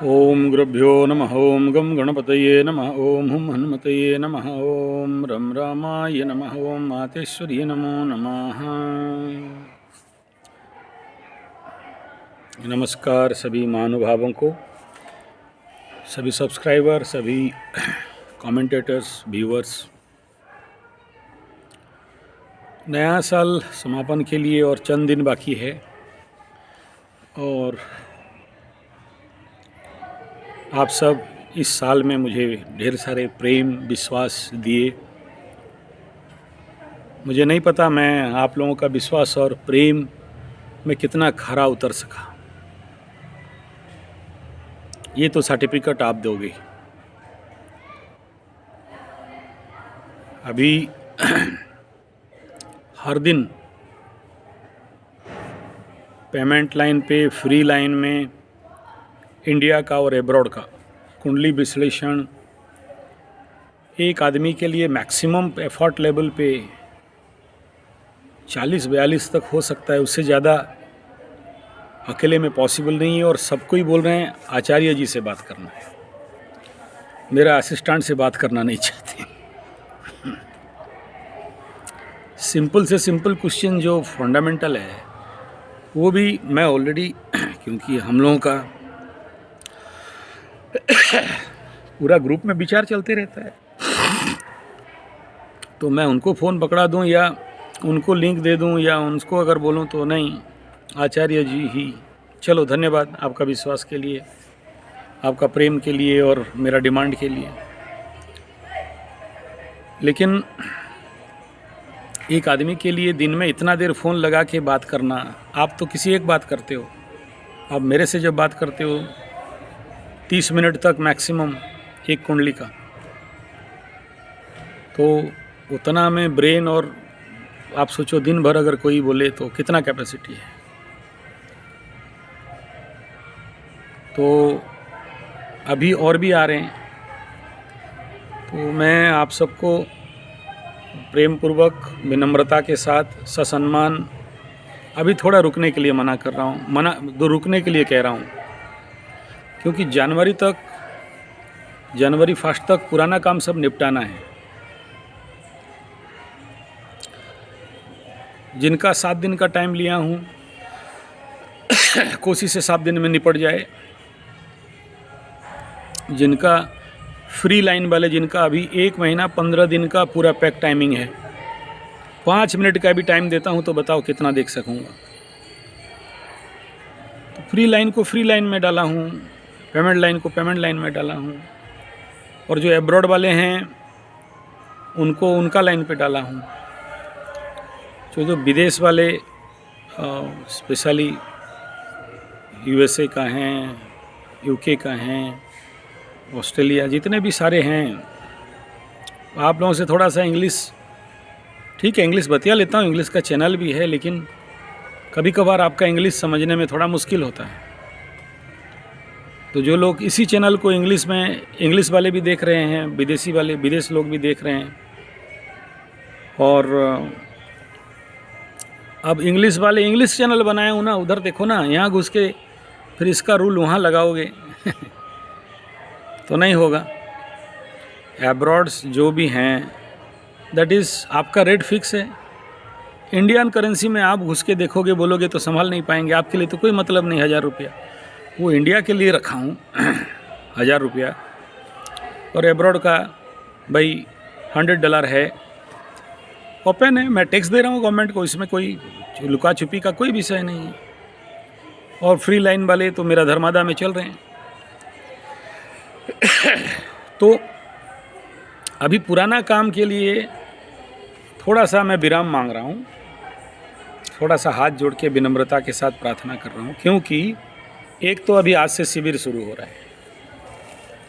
ओम गुरुभ्यो नमः। ओम गं गणपतये नमः। ओम हुं हनुमतये नमः। ओम रं रामाय नमः। ओम मातेश्वर्ये नमो नमः। नमस्कार सभी महानुभावों को, सभी सब्सक्राइबर, सभी कमेंटेटर्स, व्यूअर्स। नया साल समापन के लिए और चंद दिन बाकी है और आप सब इस साल में मुझे ढेर सारे प्रेम विश्वास दिए। मुझे नहीं पता मैं आप लोगों का विश्वास और प्रेम में कितना खरा उतर सका। ये तो सर्टिफिकेट आप दोगे। अभी हर दिन पेमेंट लाइन पे, फ्री लाइन में इंडिया का और एब्रॉड का कुंडली विश्लेषण एक आदमी के लिए मैक्सिमम एफर्ट लेवल पे 40-42 तक हो सकता है। उससे ज़्यादा अकेले में पॉसिबल नहीं है। और सबको ही बोल रहे हैं आचार्य जी से बात करना है, मेरा असिस्टेंट से बात करना नहीं चाहते। सिंपल से सिंपल क्वेश्चन जो फंडामेंटल है वो भी मैं ऑलरेडी क्योंकि हम लोगों का पूरा ग्रुप में विचार चलते रहता है, तो मैं उनको फ़ोन पकड़ा दूं या उनको लिंक दे दूं या उनको अगर बोलूं तो नहीं, आचार्य जी ही। चलो, धन्यवाद आपका विश्वास के लिए, आपका प्रेम के लिए और मेरा डिमांड के लिए। लेकिन एक आदमी के लिए दिन में इतना देर फ़ोन लगा के बात करना, आप तो किसी एक बात करते हो, आप मेरे से जब बात करते हो 30 मिनट तक मैक्सिमम एक कुंडली का, तो उतना में ब्रेन और आप सोचो दिन भर अगर कोई बोले तो कितना कैपेसिटी है। तो अभी और भी आ रहे हैं, तो मैं आप सबको प्रेम पूर्वक, विनम्रता के साथ, ससम्मान अभी थोड़ा रुकने के लिए मना कर रहा हूँ, रुकने के लिए कह रहा हूँ, क्योंकि जनवरी फर्स्ट तक पुराना काम सब निपटाना है। जिनका 7 दिन का टाइम लिया हूँ कोशिश से 7 दिन में निपट जाए। जिनका फ्री लाइन वाले, जिनका अभी 1 महीना 15 दिन का पूरा पैक टाइमिंग है, 5 मिनट का भी टाइम देता हूँ तो बताओ कितना देख सकूँगा। तो फ्री लाइन को फ्री लाइन में डाला हूँ, पेमेंट लाइन को पेमेंट लाइन में डाला हूँ, और जो एब्रॉड वाले हैं उनको उनका लाइन पे डाला हूँ। जो विदेश वाले स्पेशली यूएसए का हैं, यूके का हैं, ऑस्ट्रेलिया, जितने भी सारे हैं, आप लोगों से थोड़ा सा इंग्लिश, ठीक है इंग्लिश बतिया लेता हूँ, इंग्लिश का चैनल भी है, लेकिन कभी कभार आपका इंग्लिश समझने में थोड़ा मुश्किल होता है। तो जो लोग इसी चैनल को इंग्लिश में, इंग्लिश वाले भी देख रहे हैं, विदेशी वाले, विदेश लोग भी देख रहे हैं, और अब इंग्लिश वाले इंग्लिश चैनल बनाए हो ना, उधर देखो ना, यहाँ घुस के फिर इसका रूल वहाँ लगाओगे तो नहीं होगा। एब्रॉड्स जो भी हैं, दैट इज़ आपका रेट फिक्स है। इंडियन करेंसी में आप घुस के देखोगे, बोलोगे तो संभाल नहीं पाएंगे। आपके लिए तो कोई मतलब नहीं 1000 रुपया, वो इंडिया के लिए रखा हूँ 1000 रुपया, और एब्रॉड का भाई $100 है, ओपन है। मैं टैक्स दे रहा हूँ गवर्नमेंट को, इसमें कोई लुका छुपी का कोई विषय नहीं है। और फ्री लाइन वाले तो मेरा धर्मादा में चल रहे हैं। तो अभी पुराना काम के लिए थोड़ा सा मैं विराम मांग रहा हूँ, थोड़ा सा हाथ जोड़ के विनम्रता के साथ प्रार्थना कर रहा हूँ, क्योंकि एक तो अभी आज से शिविर शुरू हो रहा है,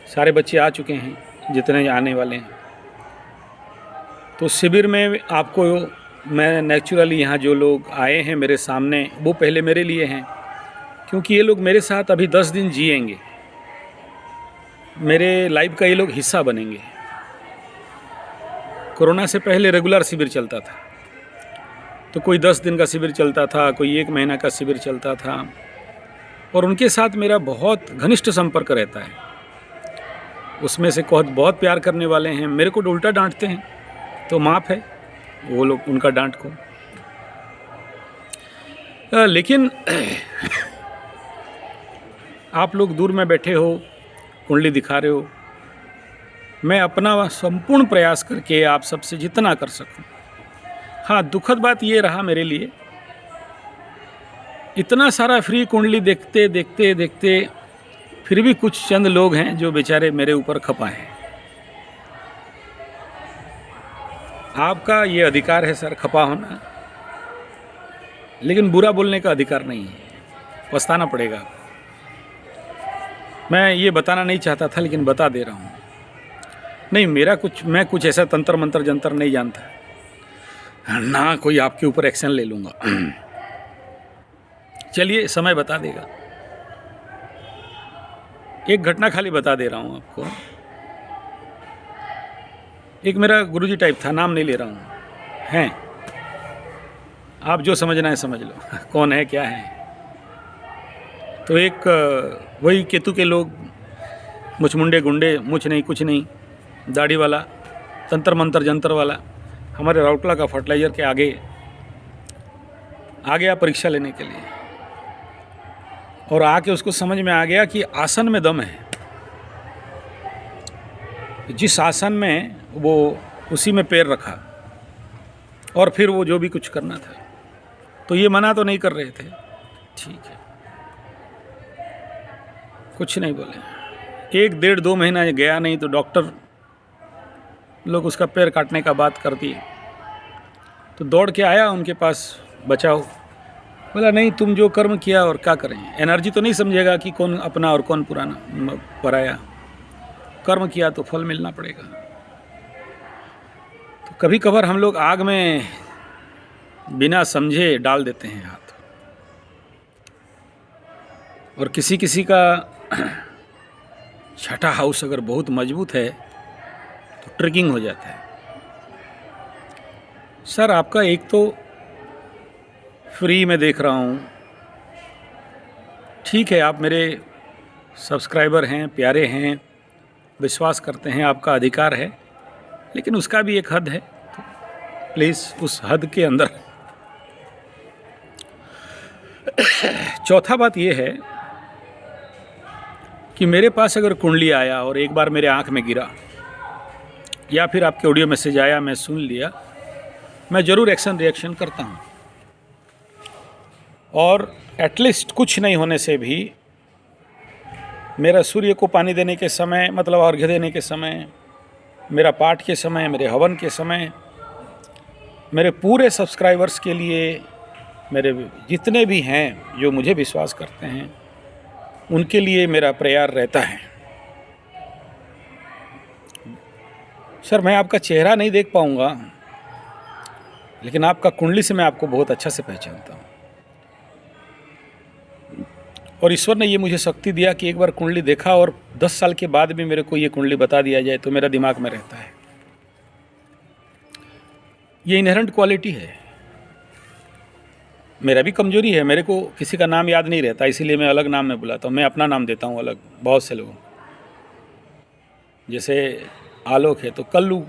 सारे बच्चे आ चुके हैं जितने आने वाले हैं। तो शिविर में आपको मैं नेचुरली, यहाँ जो लोग आए हैं मेरे सामने, वो पहले मेरे लिए हैं, क्योंकि ये लोग मेरे साथ अभी 10 दिन जिएंगे, मेरे लाइफ का ये लोग हिस्सा बनेंगे। कोरोना से पहले रेगुलर शिविर चलता था, तो कोई 10 दिन का शिविर चलता था, कोई 1 महीना का शिविर चलता था, और उनके साथ मेरा बहुत घनिष्ठ संपर्क रहता है। उसमें से बहुत प्यार करने वाले हैं, मेरे को उल्टा डांटते हैं, तो माफ़ है वो लोग उनका डांट को। लेकिन आप लोग दूर में बैठे हो, कुंडली दिखा रहे हो, मैं अपना संपूर्ण प्रयास करके आप सबसे जितना कर सकूं। हाँ, दुखद बात ये रहा मेरे लिए, इतना सारा फ्री कुंडली देखते देखते देखते फिर भी कुछ चंद लोग हैं जो बेचारे मेरे ऊपर खपा हैं। आपका ये अधिकार है सर खपा होना, लेकिन बुरा बोलने का अधिकार नहीं है, पछताना पड़ेगा। मैं ये बताना नहीं चाहता था लेकिन बता दे रहा हूँ। नहीं, मैं कुछ ऐसा तंत्र मंत्र जंतर नहीं जानता ना, कोई आपके ऊपर एक्शन ले लूँगा। चलिए, समय बता देगा। एक घटना खाली बता दे रहा हूँ आपको। एक मेरा गुरुजी टाइप था, नाम नहीं ले रहा हूँ, हैं, आप जो समझना है समझ लो कौन है क्या है। तो एक वही केतु के लोग, मुचमुंडे गुंडे, मुछ नहीं कुछ नहीं, दाढ़ी वाला, तंत्र मंत्र जंतर वाला, हमारे राउरकेला का फर्टिलाइजर के आगे आ गया परीक्षा लेने के लिए, और आके उसको समझ में आ गया कि आसन में दम है। जिस आसन में वो उसी में पैर रखा और फिर वो जो भी कुछ करना था। तो ये मना तो नहीं कर रहे थे, ठीक है, कुछ नहीं बोले। 1-1.5-2 महीना गया नहीं तो डॉक्टर लोग उसका पैर काटने का बात कर दिए। तो दौड़ के आया उनके पास, बचाओ। बोला नहीं, तुम जो कर्म किया और क्या करें, एनर्जी तो नहीं समझेगा कि कौन अपना और कौन पुराना पराया। कर्म किया तो फल मिलना पड़ेगा। तो कभी कभार हम लोग आग में बिना समझे डाल देते हैं हाथ, और किसी किसी का छठा हाउस अगर बहुत मजबूत है तो ट्रिगिंग हो जाता है। सर आपका एक तो फ्री में देख रहा हूँ, ठीक है, आप मेरे सब्सक्राइबर हैं, प्यारे हैं, विश्वास करते हैं, आपका अधिकार है, लेकिन उसका भी एक हद है। तो प्लीज़ उस हद के अंदर। चौथा बात ये है कि मेरे पास अगर कुंडली आया और एक बार मेरे आँख में गिरा, या फिर आपके ऑडियो मैसेज आया, मैं सुन लिया, मैं ज़रूर एक्शन रिएक्शन करता हूँ। और एटलीस्ट कुछ नहीं होने से भी मेरा सूर्य को पानी देने के समय, मतलब अर्घ्य देने के समय, मेरा पाठ के समय, मेरे हवन के समय, मेरे पूरे सब्सक्राइबर्स के लिए, मेरे जितने भी हैं जो मुझे विश्वास करते हैं, उनके लिए मेरा प्रयास रहता है। सर मैं आपका चेहरा नहीं देख पाऊंगा, लेकिन आपका कुंडली से मैं आपको बहुत अच्छा से पहचानता हूँ। और ईश्वर ने ये मुझे शक्ति दिया कि एक बार कुंडली देखा और 10 साल के बाद भी मेरे को ये कुंडली बता दिया जाए तो मेरा दिमाग में रहता है। ये इनहेरेंट क्वालिटी है, मेरा भी कमजोरी है। मेरे को किसी का नाम याद नहीं रहता, इसीलिए मैं अलग नाम में बुलाता हूँ। मैं अपना नाम देता हूँ अलग बहुत से लोगों, जैसे आलोक है तो कल्लू,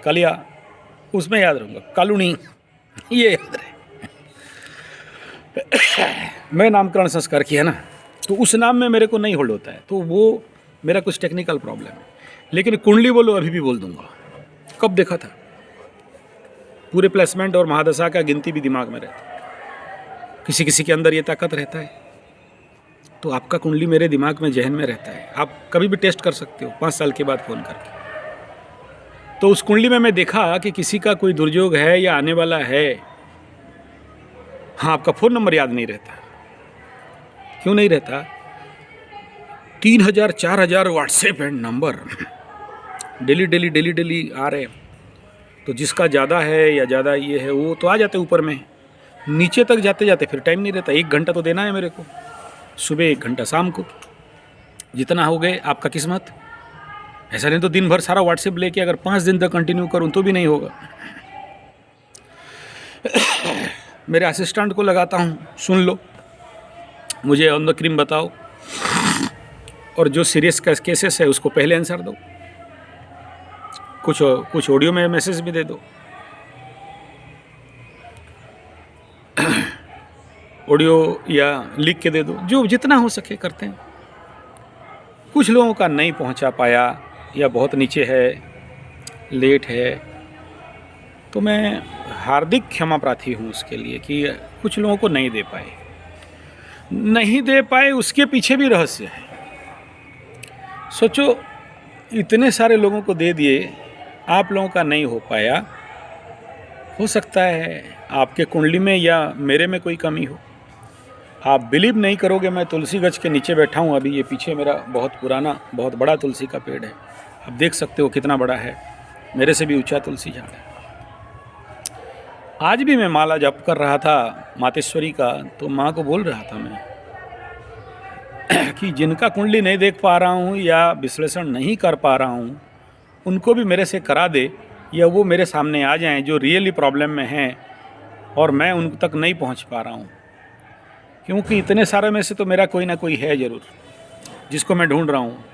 कलिया, उसमें याद रहूँगा, कालूनी, ये याद रहे। मैं नामकरण संस्कार किया ना, तो उस नाम में मेरे को नहीं होल्ड होता है, तो वो मेरा कुछ टेक्निकल प्रॉब्लम है। लेकिन कुंडली बोलो अभी भी बोल दूंगा। कब देखा था, पूरे प्लेसमेंट और महादशा का गिनती भी दिमाग में रहता है। किसी किसी के अंदर ये ताकत रहता है, तो आपका कुंडली मेरे दिमाग में, जहन में रहता है। आप कभी भी टेस्ट कर सकते हो 5 साल के बाद फ़ोन करके। तो उस कुंडली में मैं देखा कि किसी का कोई दुर्योग है या आने वाला है। हाँ, आपका फ़ोन नंबर याद नहीं रहता। क्यों नहीं रहता? 3000-4000 व्हाट्सएप एंड नंबर डेली आ रहे। तो जिसका ज़्यादा है या ज़्यादा ये है वो तो आ जाते ऊपर में, नीचे तक जाते जाते फिर टाइम नहीं रहता। 1 घंटा तो देना है मेरे को, सुबह 1 घंटा, शाम को, जितना हो गए आपका किस्मत। ऐसा नहीं तो दिन भर सारा व्हाट्सएप लेके अगर 5 दिन तक कंटिन्यू करूँ तो भी नहीं होगा। मेरे असिस्टेंट को लगाता हूँ, सुन लो, मुझे ऑन द क्रीम बताओ, और जो सीरियस केसेस है उसको पहले आंसर दो, कुछ ऑडियो में मैसेज भी दे दो, ऑडियो या लिख के दे दो, जो जितना हो सके करते हैं। कुछ लोगों का नहीं पहुंचा पाया या बहुत नीचे है, लेट है, तो मैं हार्दिक क्षमा प्रार्थी हूँ उसके लिए कि कुछ लोगों को नहीं दे पाए उसके पीछे भी रहस्य है। सोचो, इतने सारे लोगों को दे दिए, आप लोगों का नहीं हो पाया। हो सकता है आपके कुंडली में या मेरे में कोई कमी हो। आप बिलीव नहीं करोगे, मैं तुलसी गछ के नीचे बैठा हूँ अभी। ये पीछे मेरा बहुत पुराना, बहुत बड़ा तुलसी का पेड़ है, आप देख सकते हो कितना बड़ा है, मेरे से भी ऊंचा तुलसी झाड़ है। आज भी मैं माला जप कर रहा था मातेश्वरी का, तो माँ को बोल रहा था मैं कि जिनका कुंडली नहीं देख पा रहा हूँ या विश्लेषण नहीं कर पा रहा हूँ, उनको भी मेरे से करा दे, या वो मेरे सामने आ जाएं जो रियली प्रॉब्लम में हैं और मैं उन तक नहीं पहुँच पा रहा हूँ। क्योंकि इतने सारे में से तो मेरा कोई ना कोई है ज़रूर, जिसको मैं ढूंढ रहा हूँ,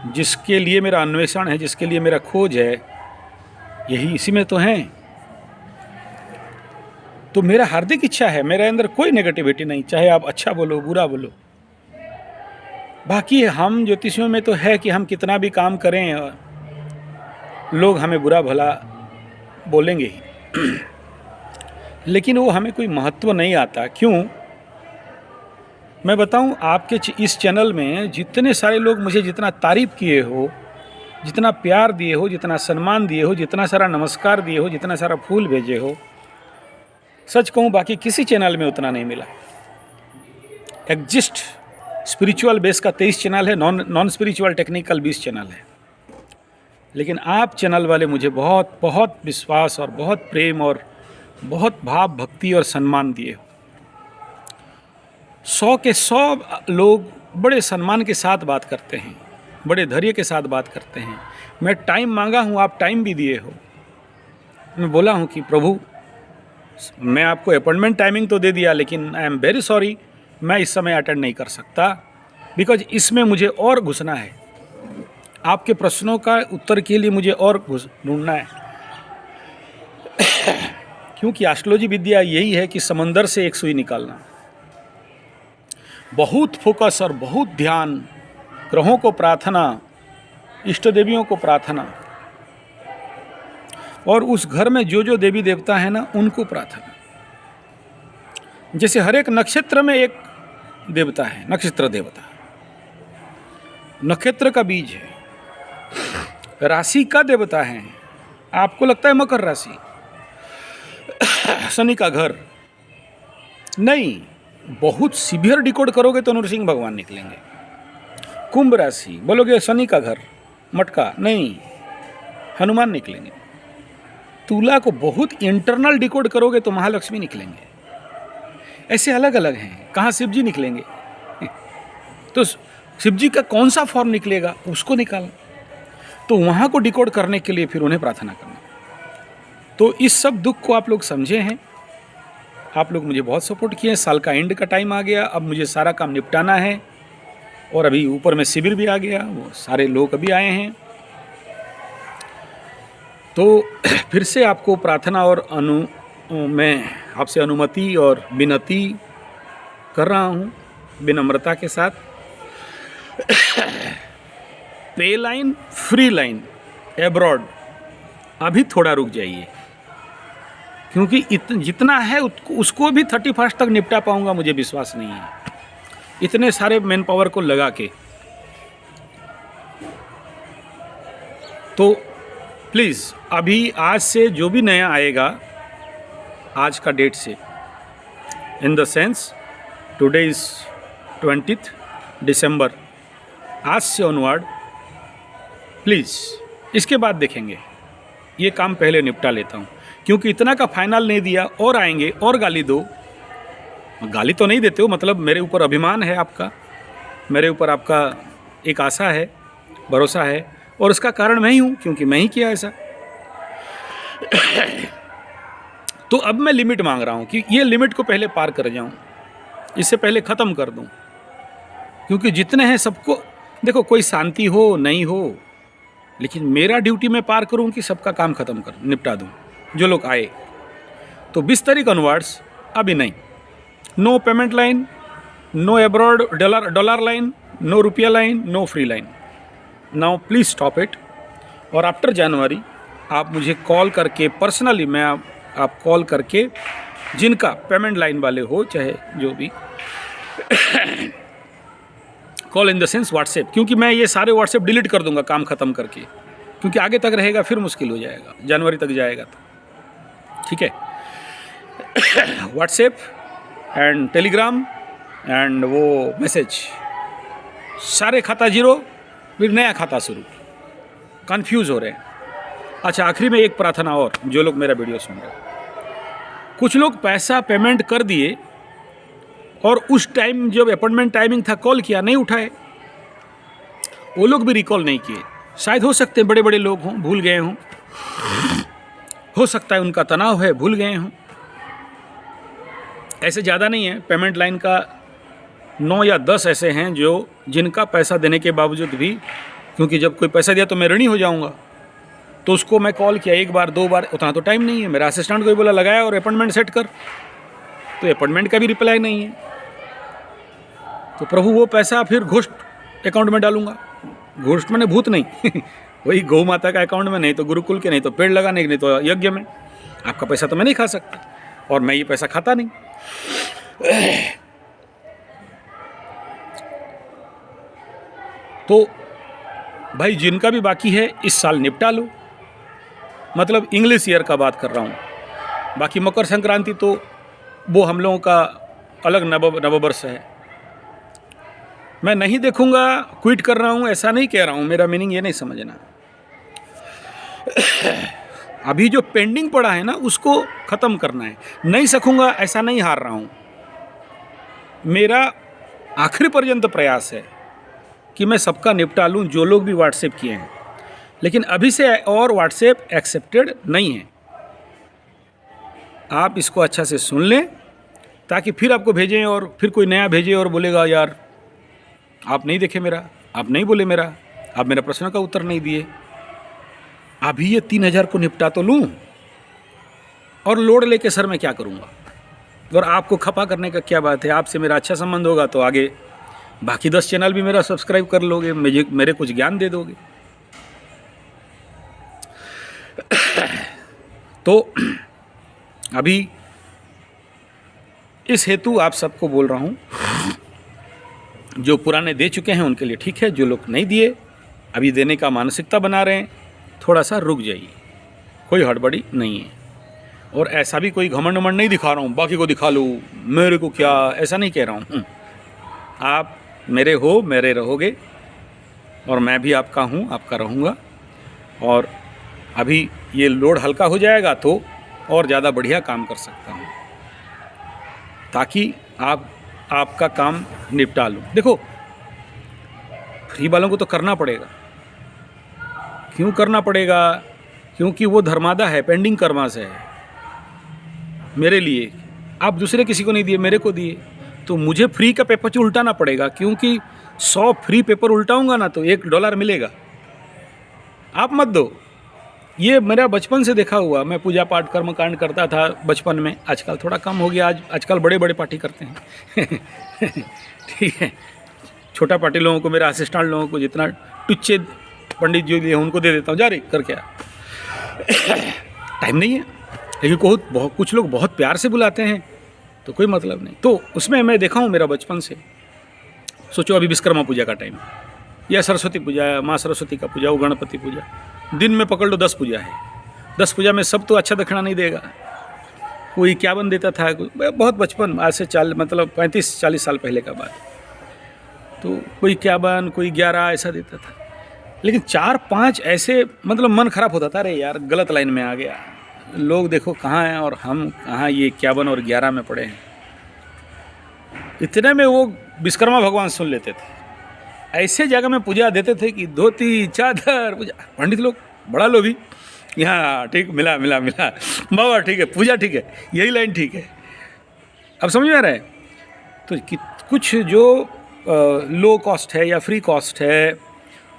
जिसके लिए मेरा अन्वेषण है, जिसके लिए मेरा खोज है, यही इसी में तो हैं। तो मेरा हार्दिक इच्छा है, मेरे अंदर कोई नेगेटिविटी नहीं, चाहे आप अच्छा बोलो बुरा बोलो। बाकी हम ज्योतिषियों में तो है कि हम कितना भी काम करें लोग हमें बुरा भला बोलेंगे ही लेकिन वो हमें कोई महत्व नहीं आता। क्यों? मैं बताऊं, आपके इस चैनल में जितने सारे लोग मुझे जितना तारीफ़ किए हो, जितना प्यार दिए हो, जितना सम्मान दिए हो, जितना सारा नमस्कार दिए हो, जितना सारा फूल भेजे हो, सच कहूं बाकी किसी चैनल में उतना नहीं मिला। एग्जिस्ट स्पिरिचुअल बेस का 23 चैनल है, नॉन स्पिरिचुअल टेक्निकल 20 चैनल है, लेकिन आप चैनल वाले मुझे बहुत बहुत विश्वास और बहुत प्रेम और बहुत भाव भक्ति और सम्मान दिए हो। 100 के 100 लोग बड़े सम्मान के साथ बात करते हैं, बड़े धैर्य के साथ बात करते हैं। मैं टाइम मांगा हूँ, आप टाइम भी दिए हो। मैं बोला हूँ कि प्रभु, मैं आपको अपॉइंटमेंट टाइमिंग तो दे दिया, लेकिन आई एम वेरी सॉरी, मैं इस समय अटेंड नहीं कर सकता, बिकॉज इसमें मुझे और घुसना है। आपके प्रश्नों का उत्तर के लिए मुझे और ढूंढना है क्योंकि एस्ट्रोलॉजी विद्या यही है कि समंदर से एक सुई निकालना। बहुत फोकस और बहुत ध्यान, ग्रहों को प्रार्थना, इष्ट देवियों को प्रार्थना, और उस घर में जो जो देवी देवता है ना, उनको प्रार्थना। जैसे हर एक नक्षत्र में एक देवता है, नक्षत्र देवता, नक्षत्र का बीज है, राशि का देवता है। आपको लगता है मकर राशि, शनि का घर, नहीं, बहुत सीवियर डिकोड करोगे तो नरसिंह भगवान निकलेंगे। कुंभ राशि बोलोगे शनि का घर, मटका, नहीं, हनुमान निकलेंगे। तुला को बहुत इंटरनल डिकोड करोगे तो महालक्ष्मी निकलेंगे। ऐसे अलग अलग हैं, कहाँ शिव जी निकलेंगे तो शिव जी का कौन सा फॉर्म निकलेगा उसको निकालना, तो वहाँ को डिकोड करने के लिए फिर उन्हें प्रार्थना करना। तो इस सब दुख को आप लोग समझे हैं, आप लोग मुझे बहुत सपोर्ट किए हैं। साल का एंड का टाइम आ गया, अब मुझे सारा काम निपटाना है, और अभी ऊपर में शिविर भी आ गया, वो सारे लोग अभी आए हैं। तो फिर से आपको प्रार्थना और मैं आपसे अनुमति और विनती कर रहा हूँ विनम्रता के साथ। पे लाइन, फ्री लाइन, एब्रॉड अभी थोड़ा रुक जाइए, क्योंकि जितना है उसको भी 31 तक निपटा पाऊंगा मुझे विश्वास नहीं है, इतने सारे मैन पावर को लगा के। तो प्लीज़ अभी आज से जो भी नया आएगा, आज का डेट से, in the sense today is 20 दिसंबर, आज से ऑनवर्ड प्लीज़, इसके बाद देखेंगे, ये काम पहले निपटा लेता हूँ, क्योंकि इतना का फाइनल नहीं दिया और आएंगे और गाली दो। गाली तो नहीं देते हो, मतलब मेरे ऊपर अभिमान है आपका, मेरे ऊपर आपका एक आशा है, भरोसा है, और उसका कारण मैं ही हूँ, क्योंकि मैं ही किया ऐसा। तो अब मैं लिमिट मांग रहा हूँ कि ये लिमिट को पहले पार कर जाऊँ। इससे पहले ख़त्म कर दूं, क्योंकि जितने हैं सबको, देखो कोई शांति हो नहीं हो, लेकिन मेरा ड्यूटी मैं पार करूं कि सबका काम ख़त्म कर निपटा दूं जो लोग आए। तो 20 तारीख ऑनवर्ड्स अभी नहीं, no payment line, no abroad dollar line, no rupaya line, no free line. Now please stop it. और आफ्टर जनवरी आप मुझे कॉल करके पर्सनली, मैं आप कॉल करके जिनका पेमेंट लाइन वाले हो चाहे जो भी, call in the sense WhatsApp, क्योंकि मैं ये सारे व्हाट्सएप डिलीट कर दूंगा काम ख़त्म करके, क्योंकि आगे तक रहेगा फिर मुश्किल हो जाएगा, जनवरी तक जाएगा तो, ठीक है। व्हाट्सएप एंड टेलीग्राम एंड वो मैसेज, सारे खाता जीरो, फिर नया खाता शुरू, कंफ्यूज हो रहे हैं। अच्छा, आखिरी में एक प्रार्थना और, जो लोग मेरा वीडियो सुन रहे हैं, कुछ लोग पैसा पेमेंट कर दिए और उस टाइम जब अपॉइंटमेंट टाइमिंग था कॉल किया, नहीं उठाए, वो लोग भी रिकॉल नहीं किए। शायद हो सकते हैं बड़े बड़े लोग हों, भूल गए हों, हो सकता है उनका तनाव है, भूल गए हों। ऐसे ज़्यादा नहीं है, पेमेंट लाइन का 9 या 10 ऐसे हैं जो जिनका पैसा देने के बावजूद भी, क्योंकि जब कोई पैसा दिया तो मैं ऋणी हो जाऊंगा, तो उसको मैं कॉल किया 1 बार 2 बार, उतना तो टाइम नहीं है। मेरा असिस्टेंट को भी बोला लगाया और अपॉइंटमेंट सेट कर, तो अपॉइंटमेंट का भी रिप्लाई नहीं है। तो प्रभु वो पैसा फिर घोस्ट अकाउंट में डालूंगा, घोस्ट मैंने भूत नहीं वही गौ माता का अकाउंट में, नहीं तो गुरुकुल के, नहीं तो पेड़ लगाने के, नहीं तो यज्ञ में। आपका पैसा तो मैं नहीं खा सकता, और मैं ये पैसा खाता नहीं। तो भाई जिनका भी बाकी है इस साल निपटा लो, मतलब इंग्लिश ईयर का बात कर रहा हूँ। बाकी मकर संक्रांति तो वो हम लोगों का अलग नववर्ष है, मैं नहीं देखूंगा, क्विट कर रहा हूँ ऐसा नहीं कह रहा हूँ, मेरा मीनिंग ये नहीं समझना। अभी जो पेंडिंग पड़ा है ना उसको ख़त्म करना है, नहीं सकूंगा ऐसा नहीं हार रहा हूँ। मेरा आखिरी पर्यंत प्रयास है कि मैं सबका निपटा लूँ जो लोग भी व्हाट्सएप किए हैं, लेकिन अभी से और व्हाट्सएप एक्सेप्टेड नहीं है। आप इसको अच्छा से सुन लें ताकि फिर आपको भेजें और फिर कोई नया भेजे और बोलेगा यार आप नहीं देखे मेरा, आप नहीं बोले मेरा, आप मेरा प्रश्न का उत्तर नहीं दिए। अभी ये 3000 को निपटा तो लूँ, और लोड लेके सर मैं क्या करूँगा, और आपको खपा करने का क्या बात है। आपसे मेरा अच्छा संबंध होगा तो आगे बाकी 10 चैनल भी मेरा सब्सक्राइब कर लोगे, मेरे कुछ ज्ञान दे दोगे। तो अभी इस हेतु आप सबको बोल रहा हूँ, जो पुराने दे चुके हैं उनके लिए ठीक है, जो लोग नहीं दिए अभी देने का मानसिकता बना रहे हैं, थोड़ा सा रुक जाइए, कोई हड़बड़ी नहीं है। और ऐसा भी कोई घमंड वमंड नहीं दिखा रहा हूँ, बाकी को दिखा लो मेरे को क्या, ऐसा नहीं कह रहा हूँ। आप मेरे हो, मेरे रहोगे, और मैं भी आपका हूँ, आपका रहूँगा। और अभी ये लोड हल्का हो जाएगा तो और ज़्यादा बढ़िया काम कर सकता हूँ, ताकि आपका काम निपटा लूँ। देखो फ्री वालों को तो करना पड़ेगा, क्यों करना पड़ेगा, क्योंकि वो धर्मादा है, पेंडिंग कर्मा से है मेरे लिए। आप दूसरे किसी को नहीं दिए, मेरे को दिए, तो मुझे फ्री का पेपर उल्टाना पड़ेगा, क्योंकि 100 फ्री पेपर उल्टाऊंगा ना तो $1 मिलेगा। आप मत दो। ये मेरा बचपन से देखा हुआ, मैं पूजा पाठ कर्मकांड करता था बचपन में, आजकल थोड़ा कम हो गया, आजकल बड़े बड़े पार्टी करते हैं ठीक है, छोटा पार्टी लोगों को, मेरा असिस्टेंट लोगों को जितना टुच्चे पंडित जो लिए उनको दे देता हूँ, जा रही करके टाइम नहीं है। लेकिन बहुत कुछ लोग बहुत प्यार से बुलाते हैं तो कोई मतलब नहीं। तो उसमें मैं देखा हूँ मेरा बचपन से। सोचो अभी विश्वकर्मा पूजा का टाइम, या सरस्वती पूजा, माँ सरस्वती का पूजा, वो गणपति पूजा, दिन में पकड़ लो 10 पूजा है। 10 पूजा में सब तो अच्छा दक्षिणा नहीं देगा। कोई क्या बन देता था, बहुत बचपन, आज से 35-40 साल पहले का बात, तो कोई क्या बन, कोई 11 ऐसा देता था। लेकिन 4-5 ऐसे मतलब मन खराब होता था, अरे यार गलत लाइन में आ गया, लोग देखो कहाँ हैं और हम कहाँ ये 51 और 11 में पड़े हैं। इतने में वो विश्वकर्मा भगवान सुन लेते थे, ऐसे जगह में पूजा देते थे कि धोती चादर पूजा। पंडित लोग बड़ा लोभी, यहाँ ठीक, मिला बाबा ठीक है, पूजा ठीक है, यही लाइन ठीक है। अब समझ में आ रहा है। तो कुछ जो लो कॉस्ट है या फ्री कॉस्ट है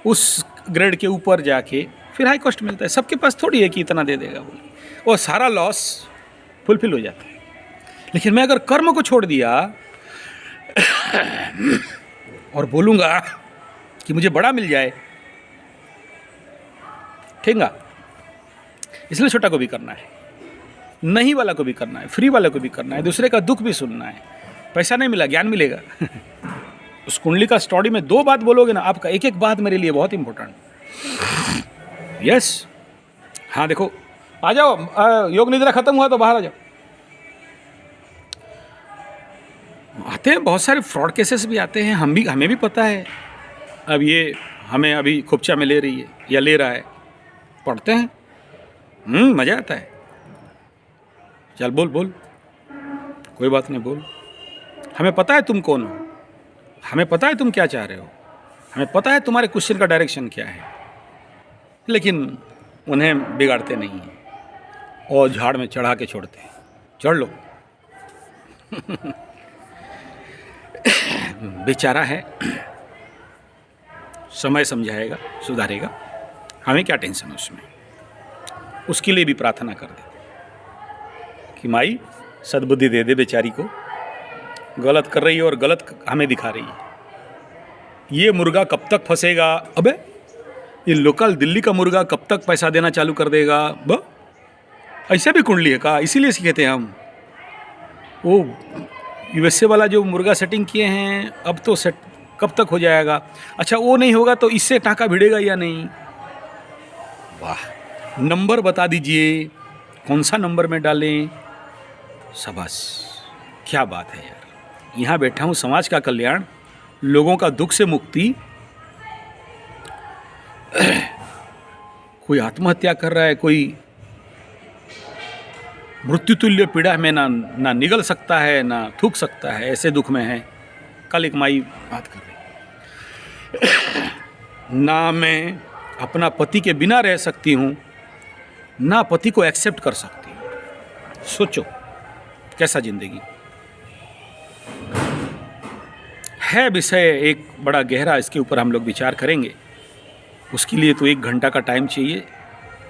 उस ग्रेड के ऊपर जाके फिर हाई कॉस्ट मिलता है। सबके पास थोड़ी है कि इतना दे देगा वो, और सारा लॉस फुलफिल हो जाता है। लेकिन मैं अगर कर्म को छोड़ दिया और बोलूँगा कि मुझे बड़ा मिल जाए, ठीक है, इसलिए छोटा को भी करना है, नहीं वाला को भी करना है, फ्री वाला को भी करना है, दूसरे का दुख भी सुनना है। पैसा नहीं मिला, ज्ञान मिलेगा। उस कुंडली का स्टोरी में 2 बात बोलोगे ना, आपका एक एक बात मेरे लिए बहुत इंपॉर्टेंट। यस, हाँ देखो, आ जाओ, योग निद्रा खत्म हुआ तो बाहर आ जाओ। आते हैं बहुत सारे फ्रॉड केसेस भी आते हैं, हमें भी पता है। अब ये हमें अभी खुपचा में ले रही है या ले रहा है, पढ़ते हैं, मज़ा आता है। चल बोल बोल, कोई बात नहीं, बोल। हमें पता है तुम कौन हो, हमें पता है तुम क्या चाह रहे हो, हमें पता है तुम्हारे क्वेश्चन का डायरेक्शन क्या है, लेकिन उन्हें बिगाड़ते नहीं हैं और झाड़ में चढ़ा के छोड़ते हैं। चढ़ लो। बेचारा है, समय समझाएगा, सुधारेगा, हमें क्या टेंशन है उसमें। उसके लिए भी प्रार्थना कर दे कि माई सद्बुद्धि दे दे बेचारी को, गलत कर रही है और गलत हमें दिखा रही है। ये मुर्गा कब तक फंसेगा? अबे ये लोकल दिल्ली का मुर्गा कब तक पैसा देना चालू कर देगा? ऐसे भी कुंडली है का? इसीलिए सीखते हैं हम। वो यूएसए वाला जो मुर्गा सेटिंग किए हैं, अब तो सेट कब तक हो जाएगा? अच्छा, वो नहीं होगा तो इससे टाका भिड़ेगा या नहीं? वाह, नंबर बता दीजिए, कौन सा नंबर में डालें? शाबाश, क्या बात है यार। यहाँ बैठा हूँ समाज का कल्याण, लोगों का दुख से मुक्ति। कोई आत्महत्या कर रहा है, कोई मृत्युतुल्य पीड़ा में ना निगल सकता है, ना थूक सकता है, ऐसे दुख में है। कल एक माई बात कर रही, ना मैं अपना पति के बिना रह सकती हूँ, ना पति को एक्सेप्ट कर सकती हूँ। सोचो कैसा जिंदगी है। विषय एक बड़ा गहरा, इसके ऊपर हम लोग विचार करेंगे। उसके लिए तो 1 घंटा का टाइम चाहिए।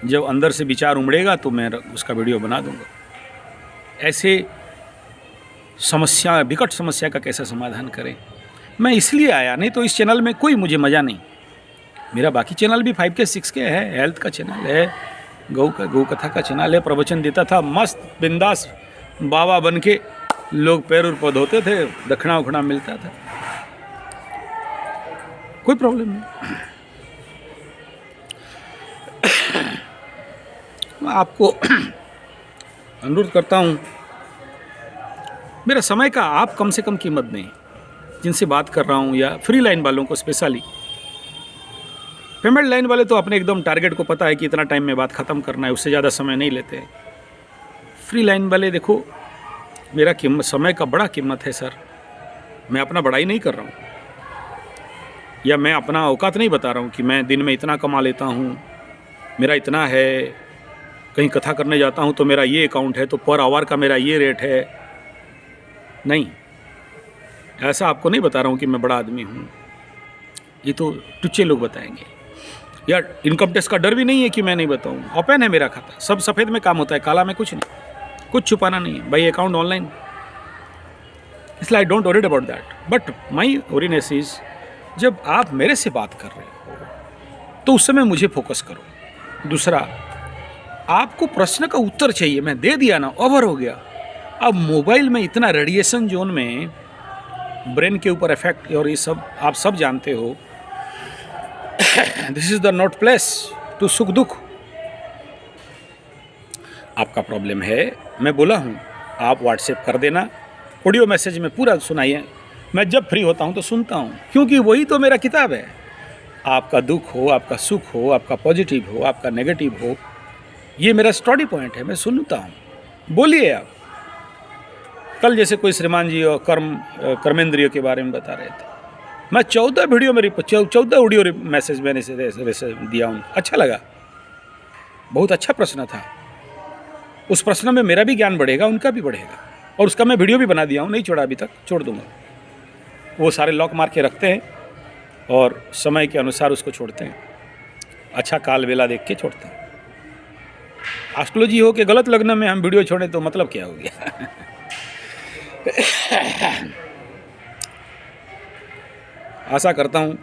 जब अंदर से विचार उमड़ेगा तो मैं उसका वीडियो बना दूंगा। ऐसे समस्या, विकट समस्या का कैसे समाधान करें, मैं इसलिए आया, नहीं तो इस चैनल में कोई मुझे मज़ा नहीं। मेरा बाकी चैनल भी 5K 6K है, हेल्थ का चैनल है, गौ कथा का चैनल है, प्रवचन देता था मस्त बिंदास बाबा बन के। लोग पैर और पौध होते थे, दक्षिणा उखड़ा मिलता था, कोई प्रॉब्लम नहीं। मैं आपको अनुरोध करता हूँ, मेरा समय का आप कम से कम कीमत दें। जिनसे बात कर रहा हूँ या फ्री लाइन वालों को स्पेशली, पेमेंट लाइन वाले तो अपने एकदम टारगेट को पता है कि इतना टाइम में बात ख़त्म करना है, उससे ज़्यादा समय नहीं लेते। फ्री लाइन वाले देखो, मेरा समय का बड़ा कीमत है सर। मैं अपना बड़ाई नहीं कर रहा हूँ या मैं अपना औकात नहीं बता रहा हूँ कि मैं दिन में इतना कमा लेता हूँ, मेरा इतना है। कहीं कथा करने जाता हूँ तो मेरा ये अकाउंट है, तो पर आवर का मेरा ये रेट है। नहीं, ऐसा आपको नहीं बता रहा हूँ कि मैं बड़ा आदमी हूँ। ये तो टुच्चे लोग बताएंगे। या इनकम टैक्स का डर भी नहीं है कि मैं नहीं बताऊँ। ओपन है मेरा खाता, सब सफ़ेद में काम होता है, काला में कुछ नहीं, कुछ छुपाना नहीं है। भाई अकाउंट ऑनलाइन, इसलिए I don't worried about that. But my worriness is, जब आप मेरे से बात कर रहे हो तो उस समय मुझे फोकस करो। दूसरा, आपको प्रश्न का उत्तर चाहिए, मैं दे दिया ना, ओवर हो गया। अब मोबाइल में इतना रेडिएशन जोन में ब्रेन के ऊपर इफेक्ट, और ये सब आप सब जानते हो। This is the not place to सुख दुख। आपका प्रॉब्लम है, मैं बोला हूँ, आप व्हाट्सएप कर देना, ऑडियो मैसेज में पूरा सुनाइए। मैं जब फ्री होता हूँ तो सुनता हूँ, क्योंकि वही तो मेरा किताब है। आपका दुख हो, आपका सुख हो, आपका पॉजिटिव हो, आपका नेगेटिव हो, ये मेरा स्टडी पॉइंट है, मैं सुनता हूँ। बोलिए आप। कल जैसे कोई श्रीमान जी और कर्मेंद्रिय के बारे में बता रहे थे, मैं 14 वीडियो में 14 ऑडियो मैसेज मैंने वैसे दिया उनको। अच्छा लगा, बहुत अच्छा प्रश्न था। उस प्रश्न में मेरा भी ज्ञान बढ़ेगा, उनका भी बढ़ेगा, और उसका मैं वीडियो भी बना दिया हूँ, नहीं छोड़ा अभी तक, छोड़ दूँगा। वो सारे लॉक मार के रखते हैं और समय के अनुसार उसको छोड़ते हैं, अच्छा काल वेला देख के छोड़ते हैं। एस्ट्रोलॉजी हो के गलत लग्न में हम वीडियो छोड़ें तो मतलब क्या हो गया? आशा करता हूँ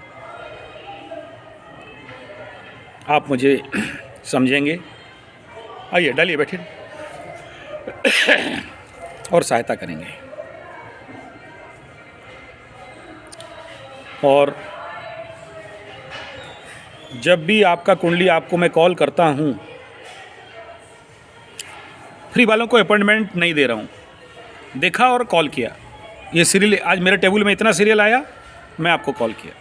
आप मुझे समझेंगे। आइए डालिए, बैठिए और सहायता करेंगे। और जब भी आपका कुंडली आपको मैं कॉल करता हूँ, फ्री वालों को अपॉइंटमेंट नहीं दे रहा हूँ, देखा और कॉल किया। ये सीरियल आज मेरे टेबल में इतना सीरियल आया, मैं आपको कॉल किया।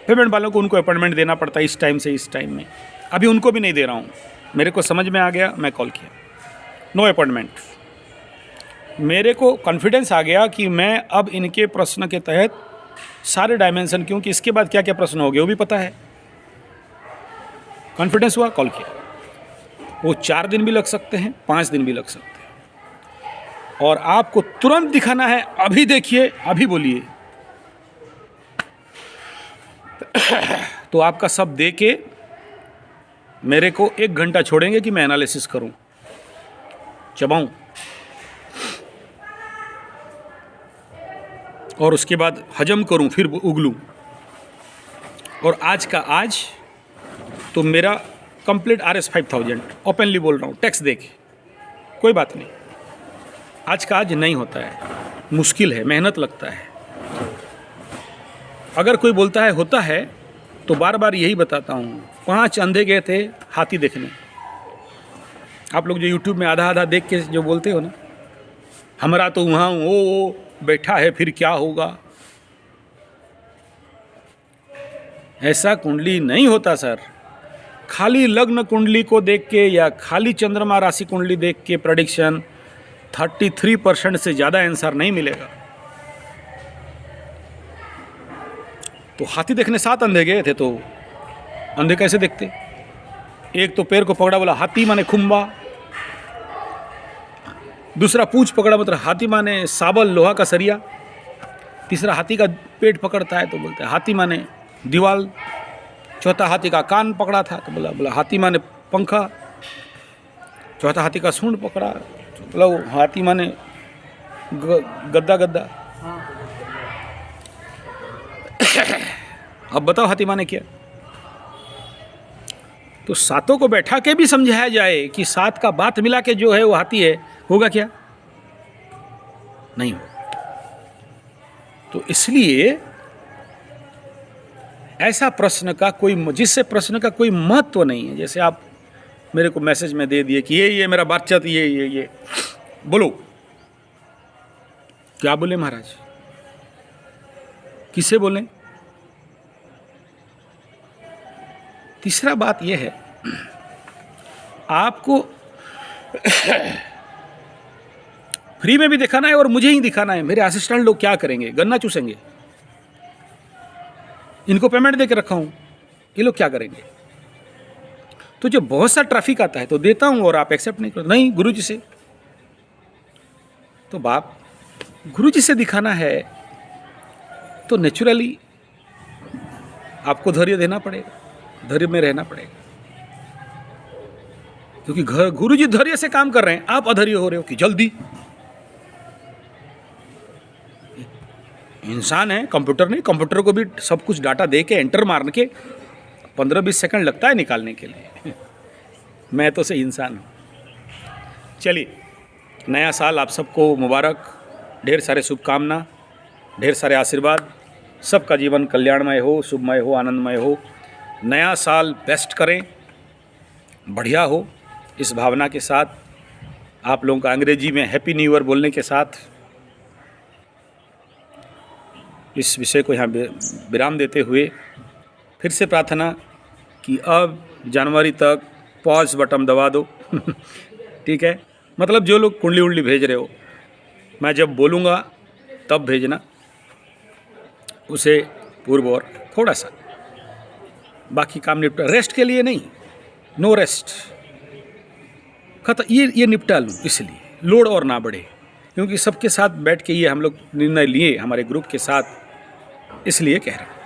पेमेंट वालों को उनको अपॉइंटमेंट देना पड़ता है इस टाइम से इस टाइम में, अभी उनको भी नहीं दे रहा हूँ। मेरे को समझ में आ गया, मैं कॉल किया, नो अपॉइंटमेंट। मेरे को कॉन्फिडेंस आ गया कि मैं अब इनके प्रश्न के तहत सारे डायमेंशन, क्योंकि इसके बाद क्या क्या प्रश्न हो गए वो भी पता है। कॉन्फिडेंस हुआ, कॉल किया। वो 4 दिन भी लग सकते हैं, 5 दिन भी लग सकते हैं, और आपको तुरंत दिखाना है। अभी देखिए, अभी बोलिए। तो आपका सब दे के मेरे को 1 घंटा छोड़ेंगे कि मैं एनालिसिस करूं, चबाऊं, और उसके बाद हजम करूं, फिर उगलूं। और आज का आज तो मेरा कंप्लीट RS 5000, ओपनली बोल रहा हूं, टैक्स दे के। कोई बात नहीं, आज का आज नहीं होता है, मुश्किल है, मेहनत लगता है। अगर कोई बोलता है होता है तो बार बार यही बताता हूँ। 5 अंधे गए थे हाथी देखने। आप लोग जो यूट्यूब में आधा आधा देख के जो बोलते हो ना, हमारा तो वहाँ वो बैठा है, फिर क्या होगा, ऐसा कुंडली नहीं होता सर। खाली लग्न कुंडली को देख के या खाली चंद्रमा राशि कुंडली देख के प्रेडिक्शन 33% से ज़्यादा आंसर नहीं मिलेगा। तो हाथी देखने 7 अंधे गए थे, तो अंधे कैसे देखते? एक तो पैर को पकड़ा, बोला हाथी माने खुम्बा। दूसरा पूंछ पकड़ा, मतलब हाथी माने साबल, लोहा का सरिया। तीसरा हाथी का पेट पकड़ता है तो बोलते हैं हाथी माने दीवाल। चौथा हाथी का कान पकड़ा था तो बोला हाथी माने पंखा। चौथा हाथी का सूंड पकड़ा तो बोला हाथी माने गद्दा। अब बताओ हाथी माने क्या? तो सातों को बैठा के भी समझाया जाए कि 7 का बात मिला के जो है वो हाथी है, होगा क्या? नहीं हो। तो इसलिए ऐसा प्रश्न का कोई, जिससे प्रश्न का कोई महत्व नहीं है। जैसे आप मेरे को मैसेज में दे दिए कि ये मेरा बातचीत ये बोलो। क्या बोले महाराज? किसे बोलें? तीसरा बात यह है, आपको फ्री में भी दिखाना है और मुझे ही दिखाना है। मेरे असिस्टेंट लोग क्या करेंगे? गन्ना चूसेंगे। इनको पेमेंट दे के रखा हूं, ये लोग क्या करेंगे? तो जब बहुत सा ट्रैफिक आता है तो देता हूं और आप एक्सेप्ट नहीं करते। नहीं, गुरुजी से। तो बाप गुरुजी से दिखाना है तो नेचुरली आपको धैर्य देना पड़ेगा, धैर्य में रहना पड़ेगा, क्योंकि गुरुजी धैर्य से काम कर रहे हैं, आप अधैर्य हो रहे हो कि जल्दी। इंसान है, कंप्यूटर नहीं। कंप्यूटर को भी सब कुछ डाटा दे के एंटर मारने के 15-20 सेकंड लगता है निकालने के लिए। मैं तो से इंसान हूँ। चलिए, नया साल आप सबको मुबारक, ढेर सारे शुभकामना, ढेर सारे आशीर्वाद, सबका जीवन कल्याणमय हो, शुभमय हो, आनंदमय हो। नया साल बेस्ट करें, बढ़िया हो। इस भावना के साथ आप लोगों का अंग्रेजी में हैप्पी न्यू ईयर बोलने के साथ इस विषय को यहाँ विराम देते हुए फिर से प्रार्थना कि अब जनवरी तक पॉज बटन दबा दो। ठीक है? मतलब जो लोग कुंडली उंडली भेज रहे हो, मैं जब बोलूँगा तब भेजना, उसे पूर्व और थोड़ा सा बाकी काम निपटा। रेस्ट के लिए नहीं, नो रेस्ट, खत्म। ये निपटा लूँ, इसलिए लोड और ना बढ़े। क्योंकि सबके साथ बैठ के ये हम लोग निर्णय लिए हमारे ग्रुप के साथ, इसलिए कह रहे हैं।